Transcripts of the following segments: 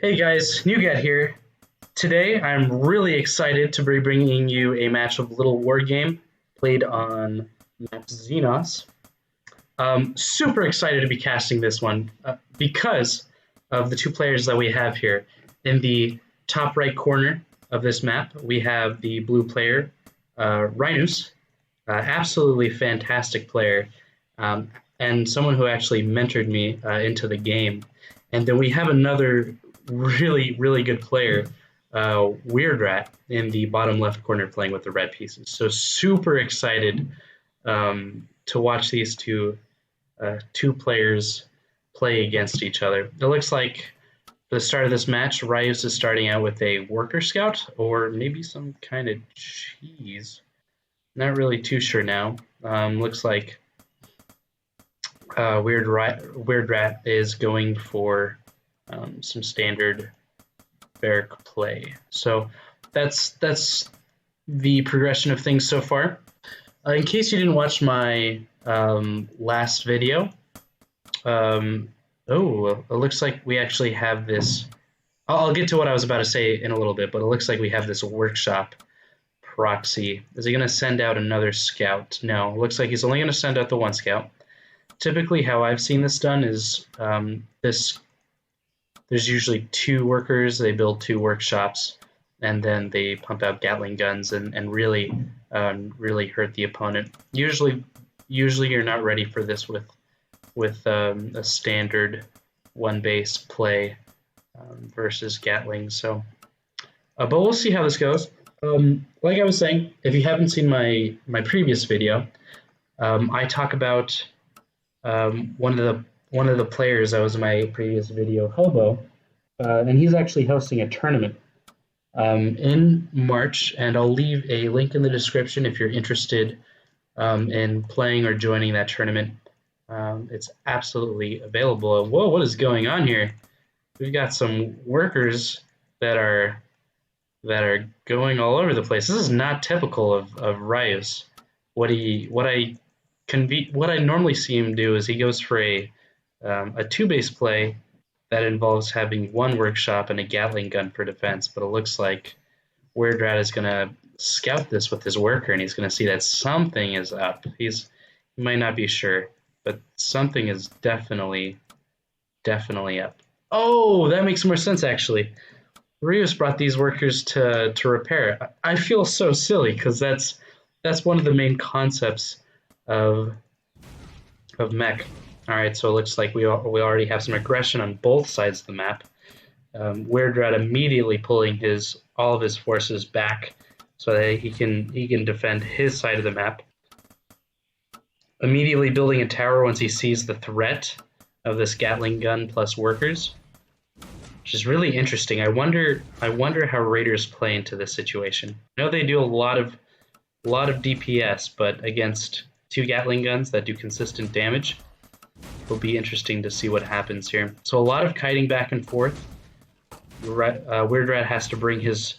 Hey guys, NewGat here. Today I'm really excited to be bringing you a match of Littlewargame played on map Xenos. Super excited to be casting this one because of the two players that we have here. In the top right corner of this map, we have the blue player, Rynus, absolutely fantastic player, and someone who actually mentored me into the game. And then we have another really good player, WeirdRat, in the bottom left corner playing with the red pieces. So super excited to watch these two players play against each other. It looks like for the start of this match, Ryus is starting out with a worker scout or maybe some kind of cheese. Not really too sure now. Looks like WeirdRat is going for some standard barrack play. So that's the progression of things so far. In case you didn't watch my last video, it looks like we actually have this. I'll get to what I was about to say in a little bit, but it looks like we have this workshop proxy. Is he going to send out another scout? No, it looks like he's only going to send out the one scout. Typically, how I've seen this done is there's usually two workers, they build two workshops, and then they pump out Gatling guns and really hurt the opponent. Usually you're not ready for this with a standard one base play versus Gatling. So, but we'll see how this goes. Like I was saying, if you haven't seen my previous video, I talk about one of the players that was in my previous video, Hobo, and he's actually hosting a tournament in March, and I'll leave a link in the description if you're interested in playing or joining that tournament. It's absolutely available. Whoa, what is going on here? We've got some workers that are going all over the place. This is not typical of Ryus. What I normally see him do is he goes for a two-base play that involves having one workshop and a Gatling gun for defense, but it looks like WeirdRat is going to scout this with his worker, and he's going to see that something is up. He might not be sure, but something is definitely up. Oh, that makes more sense, actually. Rios brought these workers to repair. I feel so silly because that's one of the main concepts of mech. All right, so it looks like we already have some aggression on both sides of the map. WeirdRat immediately pulling all of his forces back so that he can defend his side of the map. Immediately building a tower once he sees the threat of this Gatling gun plus workers, which is really interesting. I wonder how Raiders play into this situation. I know they do a lot of DPS, but against two Gatling guns that do consistent damage, it'll be interesting to see what happens here. So a lot of kiting back and forth. WeirdRat has to bring his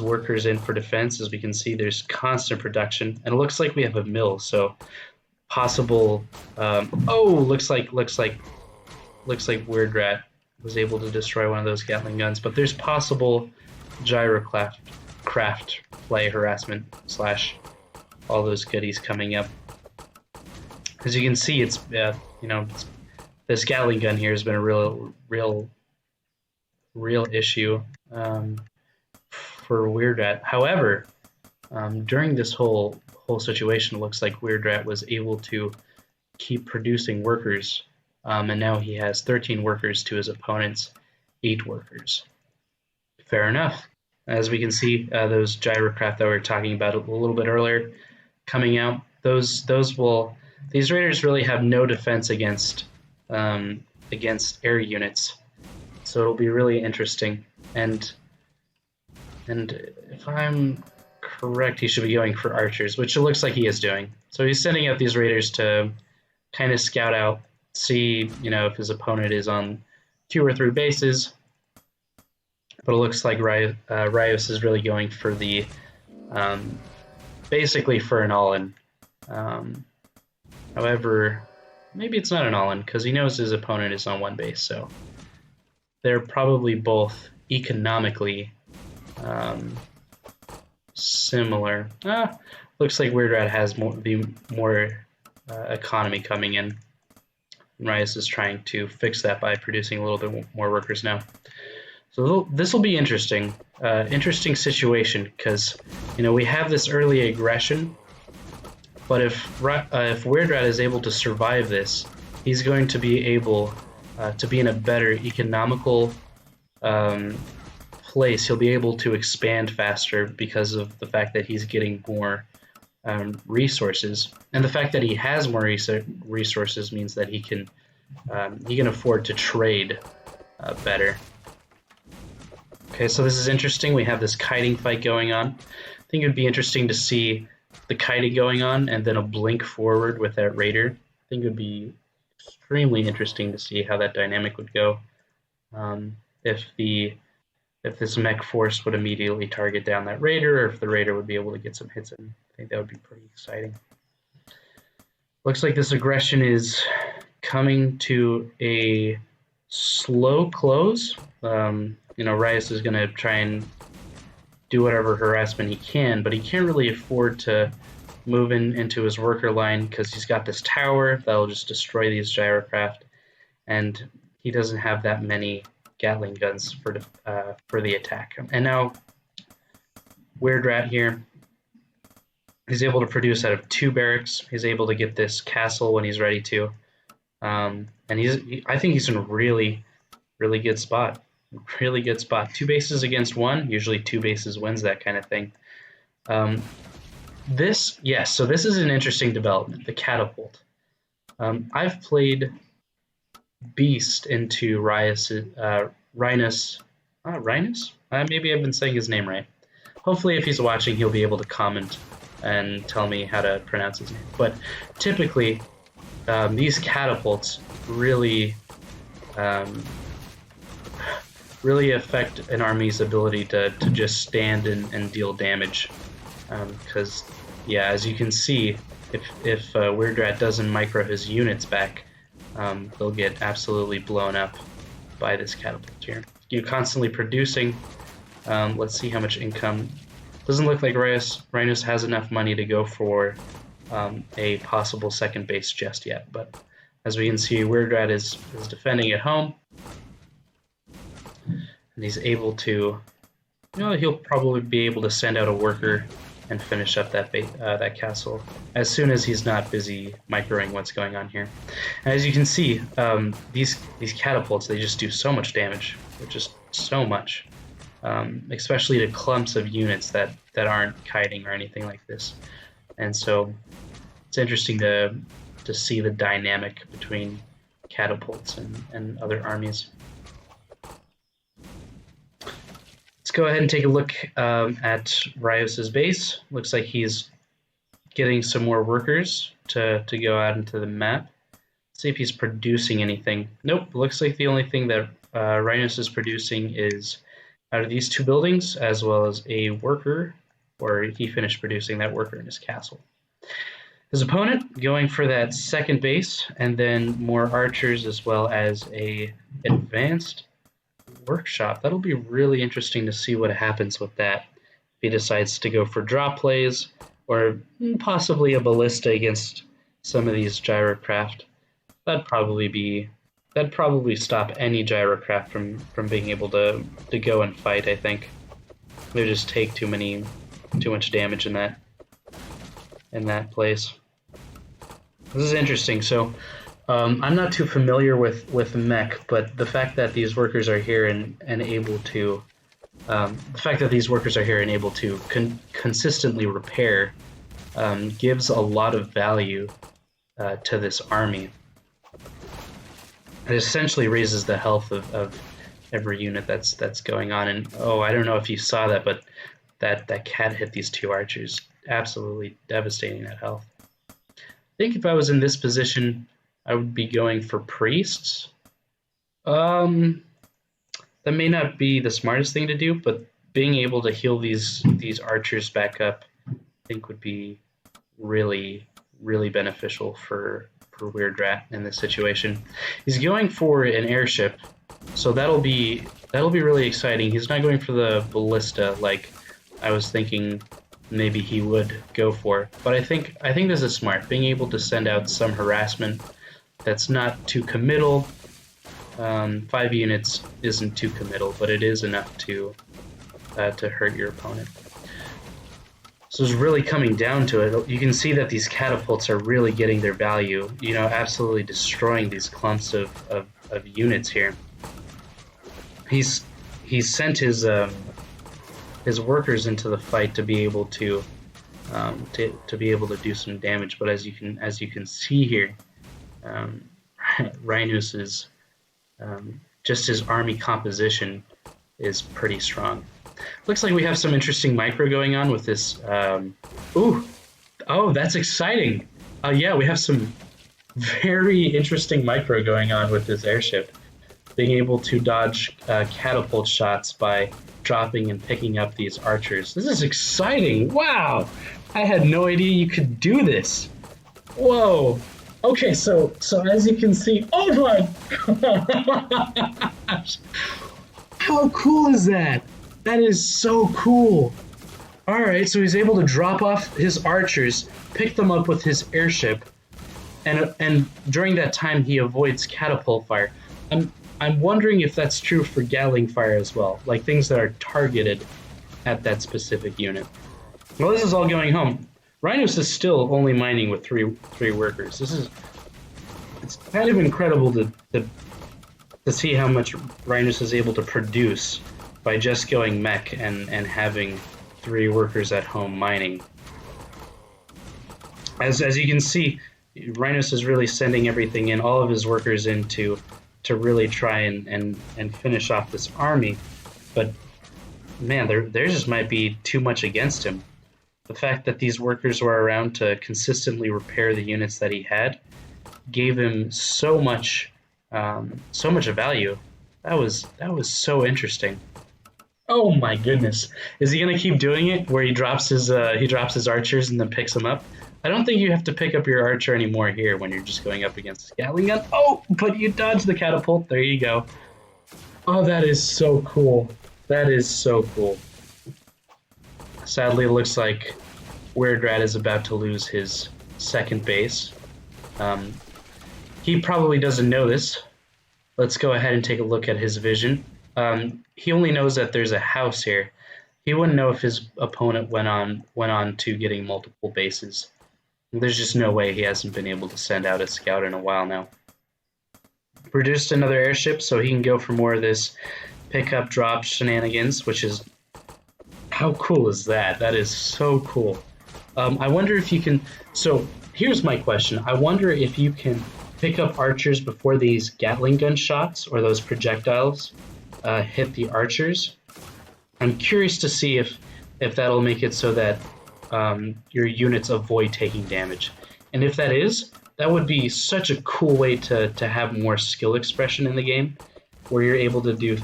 workers in for defense. As we can see, there's constant production, and it looks like we have a mill. So possible. Looks like WeirdRat was able to destroy one of those Gatling guns, but there's possible gyrocraft play harassment / all those goodies coming up. As you can see, it's this Gatling gun here has been a real issue for WeirdRat. However, during this whole situation, it looks like WeirdRat was able to keep producing workers, and now he has 13 workers to his opponent's 8 workers. Fair enough. As we can see, those gyrocraft that we were talking about a little bit earlier coming out, these raiders really have no defense against air units, so it'll be really interesting. And if I'm correct, he should be going for archers, which it looks like he is doing. So he's sending out these raiders to kind of scout out, see if his opponent is on 2 or 3 bases. But it looks like Ryus is really going for the basically for an all-in. However, maybe it's not an all-in because he knows his opponent is on 1 base, so they're probably both economically similar. Looks like WeirdRat has more economy coming in. Rynus is trying to fix that by producing a little bit more workers now. So this will be interesting. Interesting situation because we have this early aggression, but if WeirdRat is able to survive this, he's going to be able to be in a better economical place. He'll be able to expand faster because of the fact that he's getting more resources, and the fact that he has more resources means that he can afford to trade better. Okay, so this is interesting. We have this kiting fight going on. I think it would be interesting to see the kiting going on and then a blink forward with that raider. I think it would be extremely interesting to see how that dynamic would go. If this mech force would immediately target down that raider, or if the raider would be able to get some hits in. I think that would be pretty exciting. Looks like this aggression is coming to a slow close. Rynus is going to try and do whatever harassment he can, but he can't really afford to move into his worker line because he's got this tower that'll just destroy these gyrocraft, and he doesn't have that many Gatling guns for the attack. And now WeirdRat here, he's able to produce out of 2 barracks. He's able to get this castle when he's ready to, and I think he's in a really, really good spot. Really good spot. 2 bases against 1. Usually 2 bases wins that kind of thing. So this is an interesting development. The catapult. I've played Beast into Rynus. Rynus? Maybe I've been saying his name right. Hopefully, if he's watching, he'll be able to comment and tell me how to pronounce his name. But typically, these catapults really affect an army's ability to just stand and deal damage. Because, as you can see, if WeirdRat doesn't micro his units back, they'll get absolutely blown up by this catapult here. You're constantly producing. Let's see how much income. Doesn't look like Rynus has enough money to go for a possible second base just yet, but as we can see, WeirdRat is defending at home, and he's able to, he'll probably be able to send out a worker and finish up that castle as soon as he's not busy microing what's going on here. And as you can see, these catapults, they just do so much damage. They're just so much, especially to clumps of units that aren't kiting or anything like this. And so it's interesting to see the dynamic between catapults and other armies. Let's go ahead and take a look at Rynus's base. Looks like he's getting some more workers to go out into the map. Let's see if he's producing anything. Nope, looks like the only thing that Rynus is producing is out of these 2 buildings, as well as a worker, or he finished producing that worker in his castle. His opponent going for that second base, and then more archers, as well as a advanced workshop. That'll be really interesting to see what happens with that. If he decides to go for drop plays, or possibly a ballista against some of these gyrocraft, that'd probably stop any gyrocraft from being able to go and fight. I think they just take too much damage in that place. This is interesting. So I'm not too familiar with mech, but the fact that these workers are here and able to consistently repair gives a lot of value to this army. It essentially raises the health of every unit that's going on. And I don't know if you saw that, but that cat hit these 2 archers, absolutely devastating that health. I think if I was in this position, I would be going for priests. That may not be the smartest thing to do, but being able to heal these archers back up, I think would be really, really beneficial for WeirdRat in this situation. He's going for an airship, so that'll be really exciting. He's not going for the ballista like I was thinking maybe he would go for. But I think this is smart, being able to send out some harassment that's not too committal. 5 units isn't too committal, but it is enough to hurt your opponent. So it's really coming down to it. You can see that these catapults are really getting their value, you know, absolutely destroying these clumps of units here. He's sent his workers into the fight to be able to do some damage, but as you can see here, Rynus is just his army composition is pretty strong. Looks like we have some interesting micro going on with this. Oh, that's exciting. Yeah, we have some very interesting micro going on with this airship. Being able to dodge catapult shots by dropping and picking up these archers. This is exciting. Wow. I had no idea you could do this. Whoa. Okay, so as you can see, oh my gosh. How cool is that? That is so cool. All right, so he's able to drop off his archers, pick them up with his airship, and during that time he avoids catapult fire. I'm wondering if that's true for Gatling fire as well, like things that are targeted at that specific unit. Well, this is all going home. Rynus is still only mining with three workers. It's kind of incredible to see how much Rynus is able to produce by just going mech and having 3 workers at home mining. As you can see, Rynus is really sending everything in, all of his workers in to really try and finish off this army. But man, there just might be too much against him. The fact that these workers were around to consistently repair the units that he had gave him so much value. That was so interesting. Oh my goodness! Is he gonna keep doing it where he drops his archers and then picks them up? I don't think you have to pick up your archer anymore here when you're just going up against a Gatling gun. Oh, but you dodged the catapult. There you go. Oh, that is so cool. That is so cool. Sadly, it looks like WeirdRat is about to lose his second base. He probably doesn't know this. Let's go ahead and take a look at his vision. He only knows that there's a house here. He wouldn't know if his opponent went on to getting multiple bases. There's just no way he hasn't been able to send out a scout in a while now. Produced another airship so he can go for more of this pick-up drop shenanigans, which is... How cool is that? That is so cool. I wonder if you can... So, here's my question. I wonder if you can pick up archers before these Gatling gun shots or those projectiles hit the archers. I'm curious to see if that'll make it so that your units avoid taking damage. And if that is, that would be such a cool way to have more skill expression in the game, where you're able to do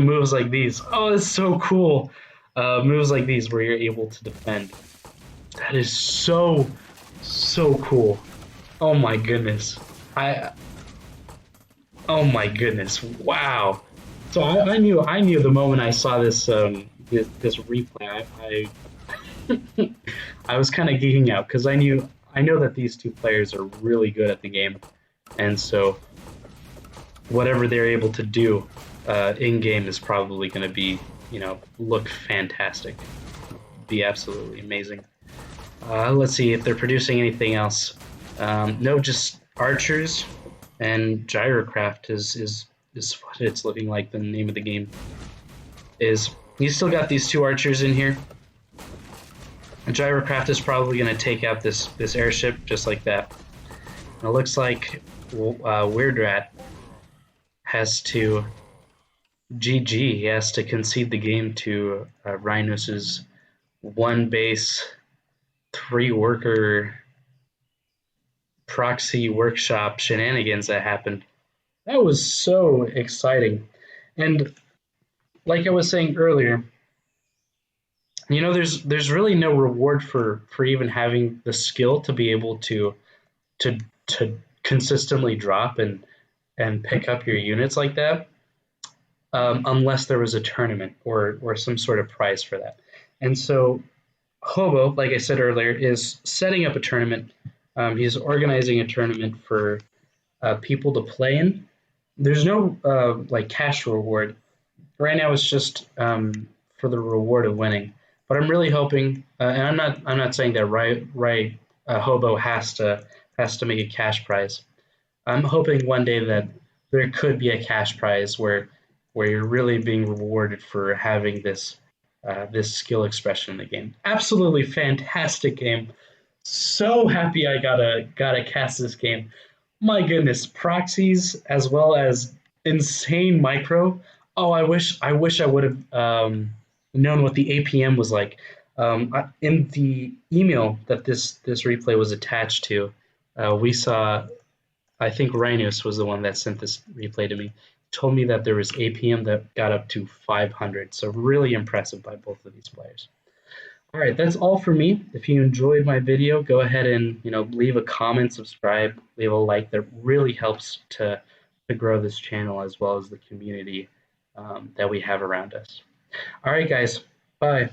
moves like these. Oh, it's so cool. Moves like these where you're able to defend. That is so cool. Oh my goodness. Oh my goodness. Wow. So I knew the moment I saw this this replay, I was kind of geeking out because I know that these two players are really good at the game, and so whatever they're able to do in game is probably going to be, look fantastic, be absolutely amazing. Let's see if they're producing anything else. No, just archers and gyrocraft is what it's looking like. The name of the game is. You still got these 2 archers in here. A gyrocraft is probably going to take out this airship just like that. And it looks like WeirdRat has to GG. He has to concede the game to Rynus's 1 base, 3 worker proxy workshop shenanigans that happened. That was so exciting. And like I was saying earlier, there's really no reward for even having the skill to be able to consistently drop and pick up your units like that, unless there was a tournament or some sort of prize for that. And so Hobo, like I said earlier, is setting up a tournament. He's organizing a tournament for people to play in. There's no like cash reward right now. It's just for the reward of winning. But I'm really hoping, and I'm not saying that Hobo has to make a cash prize. I'm hoping one day that there could be a cash prize where you're really being rewarded for having this skill expression in the game. Absolutely fantastic game. So happy I gotta cast this game. My goodness, proxies as well as insane micro. Oh, I wish I would have known what the APM was like. In the email that this replay was attached to, we saw, I think Rynus was the one that sent this replay to me. Told me that there was APM that got up to 500. So really impressive by both of these players. All right, that's all for me. If you enjoyed my video, go ahead and leave a comment, subscribe, leave a like. That really helps to grow this channel as well as the community that we have around us. All right, guys, bye.